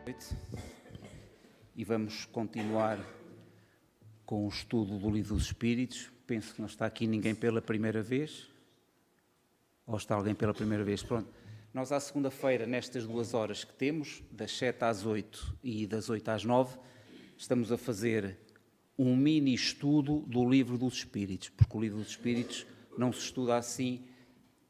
Noite. E vamos continuar com o estudo do Livro dos Espíritos. Penso que não está aqui ninguém pela primeira vez. Ou está alguém pela primeira vez? Pronto. Nós, à segunda-feira, nestas 2 horas que temos, das 7 às 8 e das 8 às 9, estamos a fazer um mini estudo do Livro dos Espíritos, porque o Livro dos Espíritos não se estuda assim.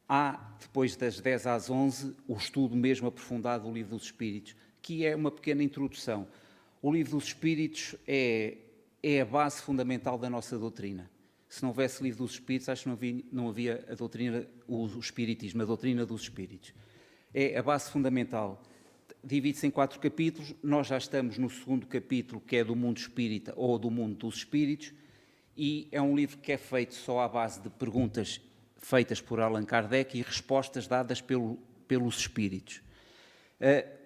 Há, depois das 10 às 11, o estudo mesmo aprofundado do Livro dos Espíritos, que é uma pequena introdução. O Livro dos Espíritos é a base fundamental da nossa doutrina. Se não houvesse Livro dos Espíritos, acho que não havia a doutrina, o Espiritismo, a doutrina dos Espíritos. É a base fundamental. Divide-se em 4 capítulos. Nós já estamos no 2º capítulo, que é do mundo espírita ou do mundo dos espíritos, e é um livro que é feito só à base de perguntas feitas por Allan Kardec e respostas dadas pelos espíritos.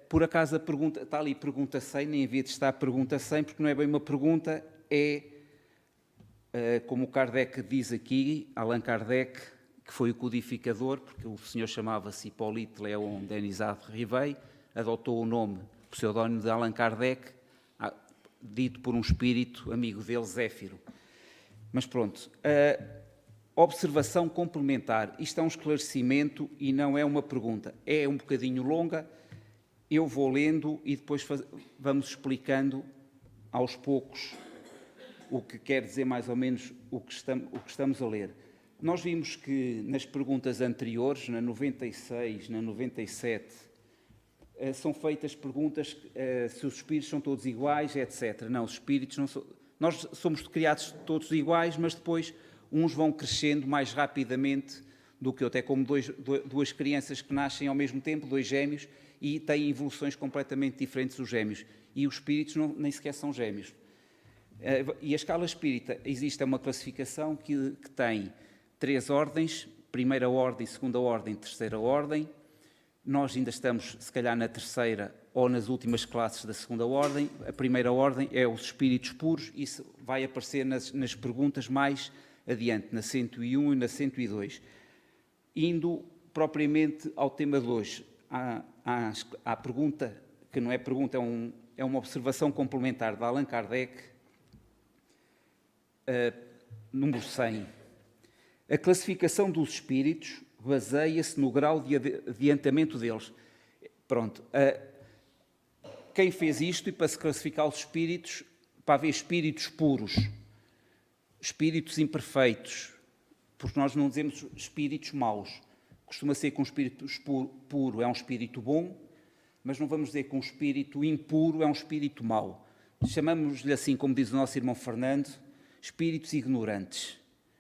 Por acaso a pergunta, está ali pergunta 100, nem havia de estar pergunta 100, porque não é bem uma pergunta, como o Kardec diz aqui, Allan Kardec, que foi o codificador, porque o senhor chamava-se Hipólito Léon Denisard Rivet, adotou o nome, o pseudónimo de Allan Kardec, dito por um espírito amigo dele, Zéfiro. Mas pronto, observação complementar. Isto é um esclarecimento e não é uma pergunta. É um bocadinho longa, eu vou lendo e depois vamos explicando aos poucos o que quer dizer mais ou menos o que estamos a ler. Nós vimos que nas perguntas anteriores, na 96, na 97, são feitas perguntas se os espíritos são todos iguais, etc. Não, os espíritos não são... Nós somos criados todos iguais, mas depois uns vão crescendo mais rapidamente do que outro. É como duas crianças que nascem ao mesmo tempo, 2 gêmeos, e têm evoluções completamente diferentes os gêmeos. E os espíritos nem sequer são gêmeos. E a escala espírita, existe uma classificação que tem 3 ordens, primeira ordem, segunda ordem, terceira ordem. Nós ainda estamos, se calhar, na terceira ou nas últimas classes da segunda ordem. A primeira ordem é os espíritos puros, isso vai aparecer nas perguntas mais adiante, na 101 e na 102. Indo propriamente ao tema de hoje, há pergunta, que não é pergunta, é uma observação complementar de Allan Kardec, número 100. A classificação dos espíritos baseia-se no grau de adiantamento deles. Pronto. Quem fez isto, e para se classificar os espíritos, para haver espíritos puros, espíritos imperfeitos, porque nós não dizemos espíritos maus. Costuma ser que um espírito puro é um espírito bom, mas não vamos dizer que um espírito impuro é um espírito mau. Chamamos-lhe assim, como diz o nosso irmão Fernando, espíritos ignorantes.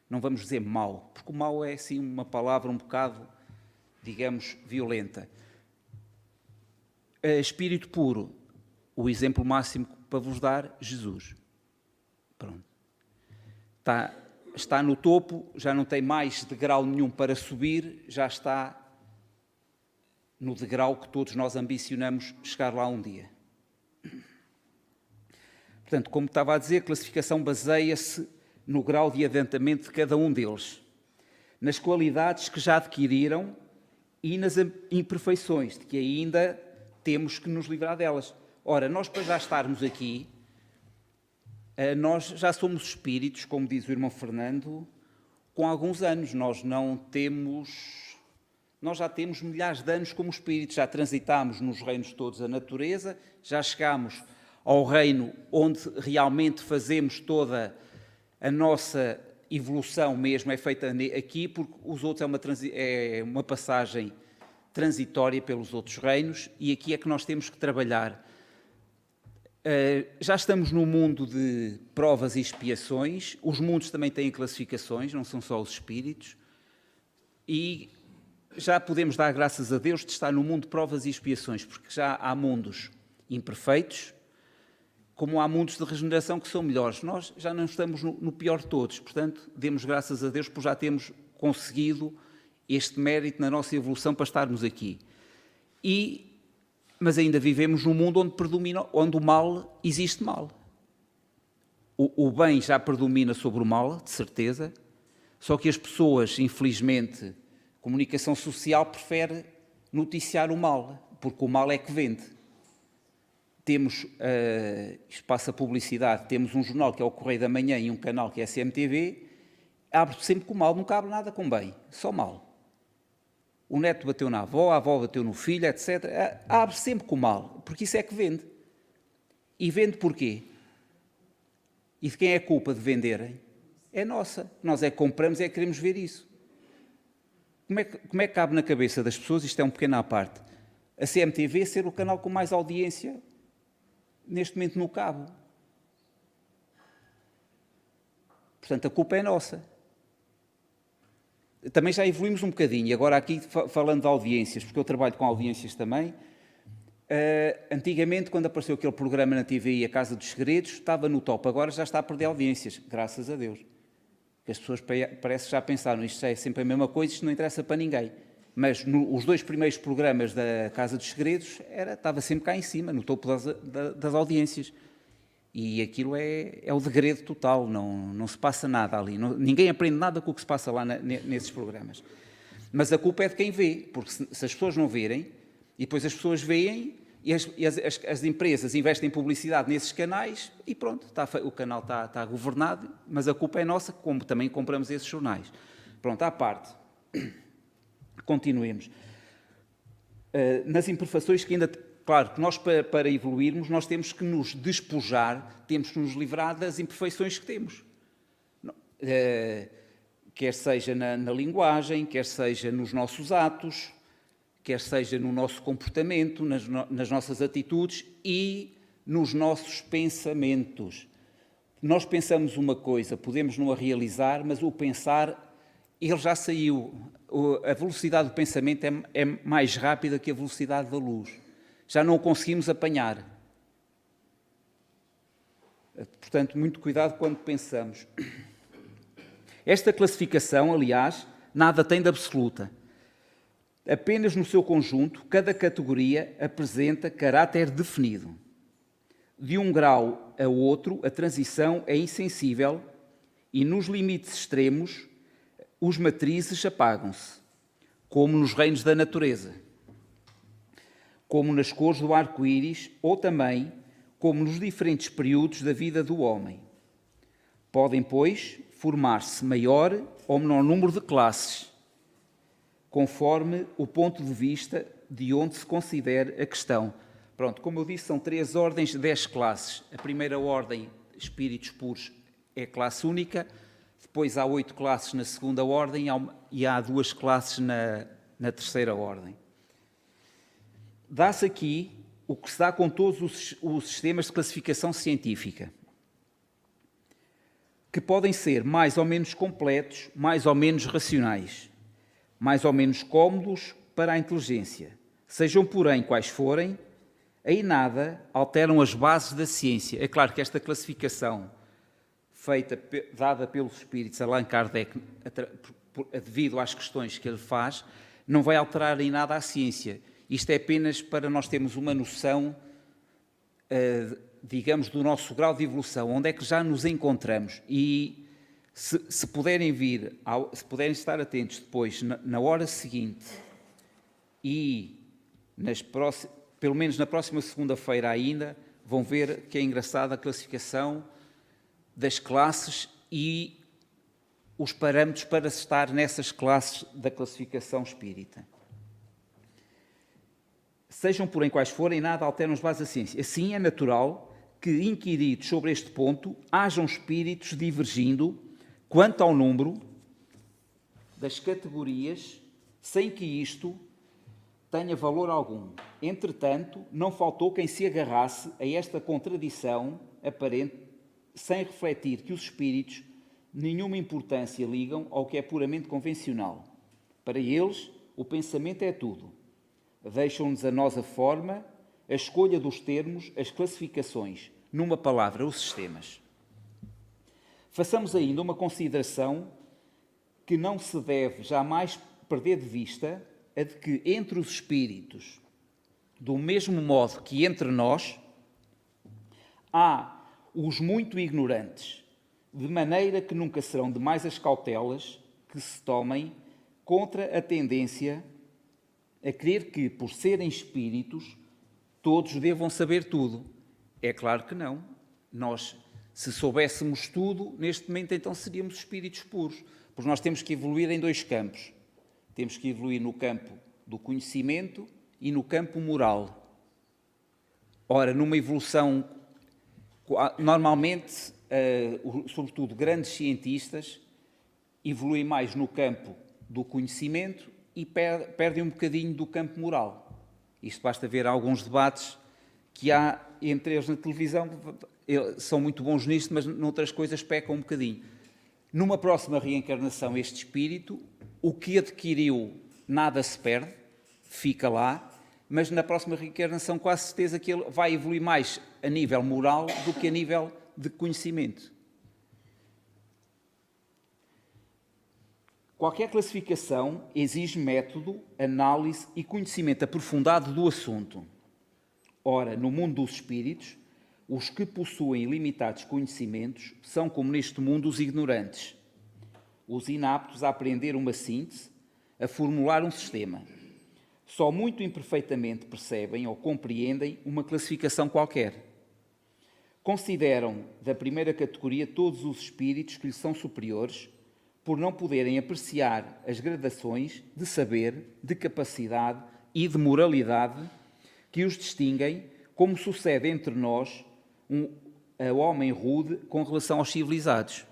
Não vamos dizer mau, porque o mau é assim uma palavra um bocado, digamos, violenta. Espírito puro, o exemplo máximo para vos dar, Jesus. Pronto. Está no topo, já não tem mais degrau nenhum para subir, já está no degrau que todos nós ambicionamos chegar lá um dia. Portanto, como estava a dizer, a classificação baseia-se no grau de adiantamento de cada um deles, nas qualidades que já adquiriram e nas imperfeições, de que ainda temos que nos livrar delas. Ora, nós para já estarmos aqui, nós já somos espíritos, como diz o irmão Fernando, com alguns anos. Nós já temos milhares de anos como espíritos, já transitámos nos reinos todos da natureza, já chegámos ao reino onde realmente fazemos toda a nossa evolução mesmo, é feita aqui, porque os outros é uma passagem transitória pelos outros reinos, e aqui é que nós temos que trabalhar. Já estamos no mundo de provas e expiações, os mundos também têm classificações, não são só os espíritos, e já podemos dar graças a Deus de estar no mundo de provas e expiações, porque já há mundos imperfeitos, como há mundos de regeneração que são melhores. Nós já não estamos no pior de todos, portanto, demos graças a Deus por já termos conseguido este mérito na nossa evolução para estarmos aqui. Mas ainda vivemos num mundo onde o mal existe mal. O bem já predomina sobre o mal, de certeza, só que as pessoas, infelizmente, a comunicação social prefere noticiar o mal, porque o mal é que vende. temos, espaço a publicidade, temos um jornal que é o Correio da Manhã e um canal que é a CMTV, abre sempre com mal, nunca abre nada com bem, só mal. O neto bateu na avó, a avó bateu no filho, etc. Abre sempre com mal, porque isso é que vende. E vende porquê? E de quem é a culpa de venderem? É nossa. Nós é que compramos, é que queremos ver isso. Como é que cabe na cabeça das pessoas, isto é um pequeno à parte, a CMTV ser o canal com mais audiência neste momento no cabo? Portanto, a culpa é nossa. Também já evoluímos um bocadinho, e agora aqui falando de audiências, porque eu trabalho com audiências também. Antigamente, quando apareceu aquele programa na TVI, A Casa dos Segredos, estava no top, agora já está a perder audiências, graças a Deus. As pessoas parece que já pensaram, isto é sempre a mesma coisa, isto não interessa para ninguém. Mas os 2 primeiros programas da Casa dos Segredos estava sempre cá em cima, no topo das audiências. E aquilo é o degredo total, não se passa nada ali. Ninguém aprende nada com o que se passa lá nesses programas. Mas a culpa é de quem vê, porque se as pessoas não verem, e depois as pessoas veem, e as empresas investem em publicidade nesses canais, e pronto, o canal está governado, mas a culpa é nossa, como também compramos esses jornais. Pronto, à parte. Continuemos. Nas imperfeições que ainda... Claro que nós, para evoluirmos, nós temos que nos despojar, temos que nos livrar das imperfeições que temos. Quer seja na linguagem, quer seja nos nossos atos, quer seja no nosso comportamento, nas nossas atitudes e nos nossos pensamentos. Nós pensamos uma coisa, podemos não a realizar, mas o pensar, ele já saiu. A velocidade do pensamento é mais rápida que a velocidade da luz. Já não o conseguimos apanhar. Portanto, muito cuidado quando pensamos. Esta classificação, aliás, nada tem de absoluta. Apenas no seu conjunto, cada categoria apresenta caráter definido. De um grau a outro, a transição é insensível e, nos limites extremos, os matrizes apagam-se, como nos reinos da natureza, como nas cores do arco-íris ou também como nos diferentes períodos da vida do homem. Podem, pois, formar-se maior ou menor número de classes, conforme o ponto de vista de onde se considere a questão. Pronto, como eu disse, são 3 ordens, 10 classes. A primeira ordem, espíritos puros, é classe única, depois há 8 classes na segunda ordem e há 2 classes na terceira ordem. Dá-se aqui o que se dá com todos os sistemas de classificação científica, que podem ser mais ou menos completos, mais ou menos racionais, mais ou menos cómodos para a inteligência. Sejam, porém, quais forem, em nada alteram as bases da ciência. É claro que esta classificação, dada pelos espíritos, Allan Kardec, devido às questões que ele faz, não vai alterar em nada a ciência. Isto é apenas para nós termos uma noção, digamos, do nosso grau de evolução, onde é que já nos encontramos. E se puderem se puderem estar atentos depois, na hora seguinte, e pelo menos na próxima segunda-feira ainda, vão ver que é engraçada a classificação das classes e os parâmetros para estar nessas classes da classificação espírita. Sejam, porém, quais forem, nada alteram as bases da ciência. Assim, é natural que, inquiridos sobre este ponto, hajam espíritos divergindo quanto ao número das categorias, sem que isto tenha valor algum. Entretanto, não faltou quem se agarrasse a esta contradição aparente, sem refletir que os espíritos nenhuma importância ligam ao que é puramente convencional. Para eles, o pensamento é tudo. Deixam-nos a nós a forma, a escolha dos termos, as classificações, numa palavra, os sistemas. Façamos ainda uma consideração que não se deve jamais perder de vista, a de que entre os espíritos, do mesmo modo que entre nós, há os muito ignorantes, de maneira que nunca serão demais as cautelas que se tomem contra a tendência a crer que, por serem espíritos, todos devam saber tudo. É claro que não. Nós, se soubéssemos tudo, neste momento então seríamos espíritos puros. Pois nós temos que evoluir em dois campos. Temos que evoluir no campo do conhecimento e no campo moral. Ora, numa evolução, normalmente, sobretudo grandes cientistas, evoluem mais no campo do conhecimento e perdem um bocadinho do campo moral. Isto basta ver alguns debates que há entre eles na televisão, são muito bons nisto, mas noutras coisas pecam um bocadinho. Numa próxima reencarnação, este espírito, o que adquiriu, nada se perde, fica lá, mas na próxima reencarnação, quase certeza que ele vai evoluir mais a nível moral do que a nível de conhecimento. Qualquer classificação exige método, análise e conhecimento aprofundado do assunto. Ora, no mundo dos espíritos, os que possuem limitados conhecimentos são, como neste mundo, os ignorantes, os inaptos a aprender uma síntese, a formular um sistema. Só muito imperfeitamente percebem ou compreendem uma classificação qualquer. Consideram da primeira categoria todos os espíritos que lhes são superiores, por não poderem apreciar as gradações de saber, de capacidade e de moralidade que os distinguem, como sucede entre nós, a homem rude com relação aos civilizados.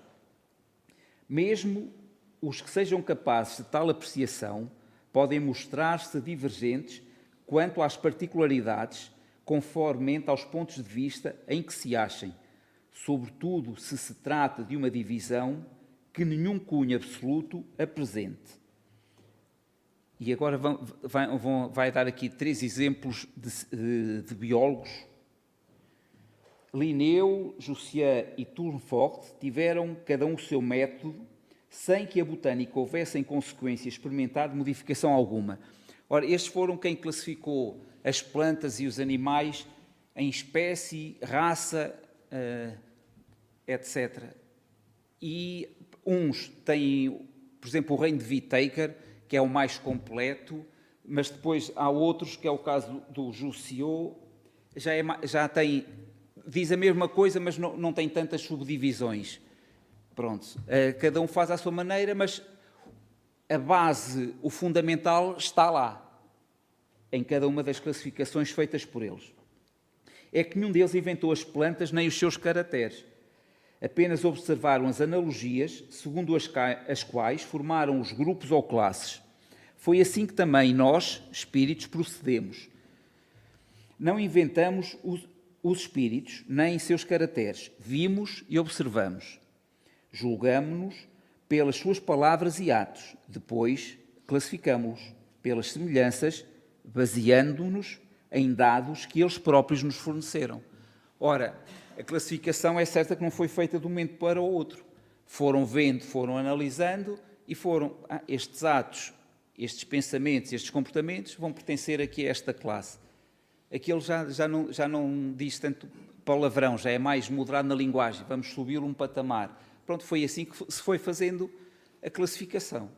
Mesmo os que sejam capazes de tal apreciação podem mostrar-se divergentes quanto às particularidades, conformemente aos pontos de vista em que se achem, sobretudo se se trata de uma divisão que nenhum cunho absoluto apresente. E agora vai dar aqui 3 exemplos de biólogos. Linneu, Jussieu e Tournefort tiveram cada um o seu método, sem que a botânica houvesse em consequência experimentado modificação alguma. Ora, estes foram quem classificou as plantas e os animais em espécie, raça, etc. E uns têm, por exemplo, o reino de Whittaker, que é o mais completo, mas depois há outros, que é o caso do Jussieu, já tem, diz a mesma coisa, mas não tem tantas subdivisões. Pronto, cada um faz à sua maneira, mas a base, o fundamental está lá, em cada uma das classificações feitas por eles. É que nenhum deles inventou as plantas nem os seus caracteres. Apenas observaram as analogias, segundo as quais formaram os grupos ou classes. Foi assim que também nós, espíritos, procedemos. Não inventamos os espíritos, nem seus caracteres. Vimos e observamos. Julgamo-nos pelas suas palavras e atos. Depois, classificamo-los pelas semelhanças, baseando-nos em dados que eles próprios nos forneceram. Ora, a classificação é certa que não foi feita de um momento para o outro. Foram vendo, foram analisando e foram, estes atos, estes pensamentos, estes comportamentos vão pertencer aqui a esta classe. Aquilo já não diz tanto palavrão, já é mais moderado na linguagem, vamos subi-lo um patamar. Pronto, foi assim que se foi fazendo a classificação.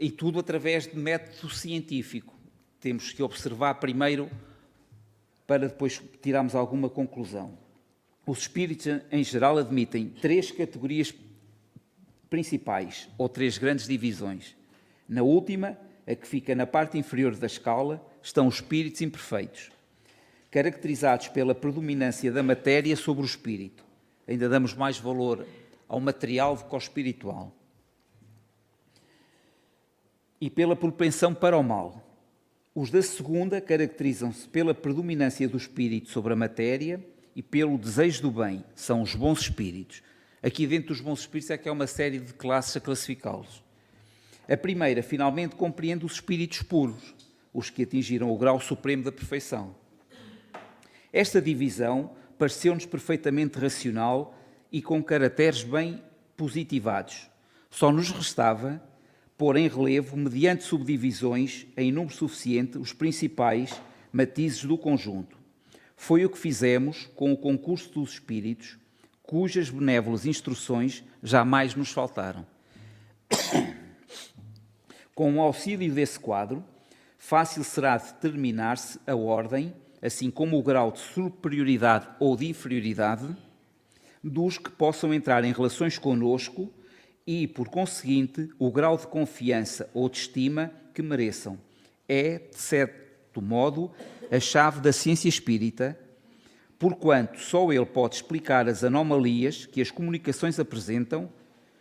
E tudo através de método científico. Temos que observar primeiro para depois tirarmos alguma conclusão. Os espíritos, em geral, admitem 3 categorias principais, ou 3 grandes divisões. Na última, a que fica na parte inferior da escala, estão os espíritos imperfeitos, caracterizados pela predominância da matéria sobre o espírito. Ainda damos mais valor ao material do que ao espiritual. E pela propensão para o mal. Os da segunda caracterizam-se pela predominância do espírito sobre a matéria e pelo desejo do bem. São os bons espíritos. Aqui dentro dos bons espíritos é que há uma série de classes a classificá-los. A primeira, finalmente, compreende os espíritos puros, os que atingiram o grau supremo da perfeição. Esta divisão pareceu-nos perfeitamente racional e com caracteres bem positivados. Só nos restava pôr em relevo, mediante subdivisões em número suficiente, os principais matizes do conjunto. Foi o que fizemos com o concurso dos espíritos, cujas benévolas instruções jamais nos faltaram. Com o auxílio desse quadro, Fácil será determinar-se a ordem, assim como o grau de superioridade ou de inferioridade dos que possam entrar em relações conosco e, por conseguinte, o grau de confiança ou de estima que mereçam. É, de certo modo, a chave da ciência espírita, porquanto só ele pode explicar as anomalias que as comunicações apresentam,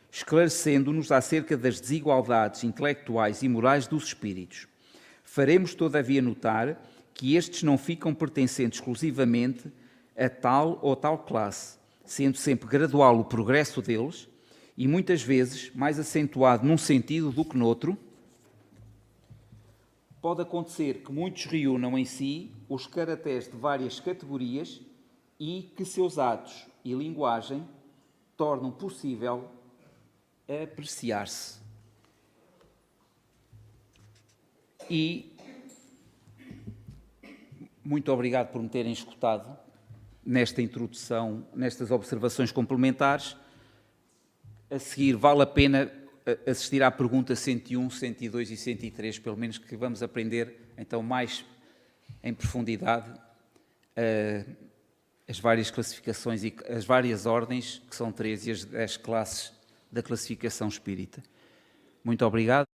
esclarecendo-nos acerca das desigualdades intelectuais e morais dos espíritos. Faremos, todavia, notar que estes não ficam pertencentes exclusivamente a tal ou tal classe, sendo sempre gradual o progresso deles e, muitas vezes, mais acentuado num sentido do que noutro. Pode acontecer que muitos reúnam em si os caracteres de várias categorias e que seus atos e linguagem tornam possível apreciar-se. E muito obrigado por me terem escutado nesta introdução, nestas observações complementares. A seguir, vale a pena assistir à pergunta 101, 102 e 103, pelo menos, que vamos aprender então mais em profundidade as várias classificações e as várias ordens, que são 13, e as 10 classes da classificação espírita. Muito obrigado.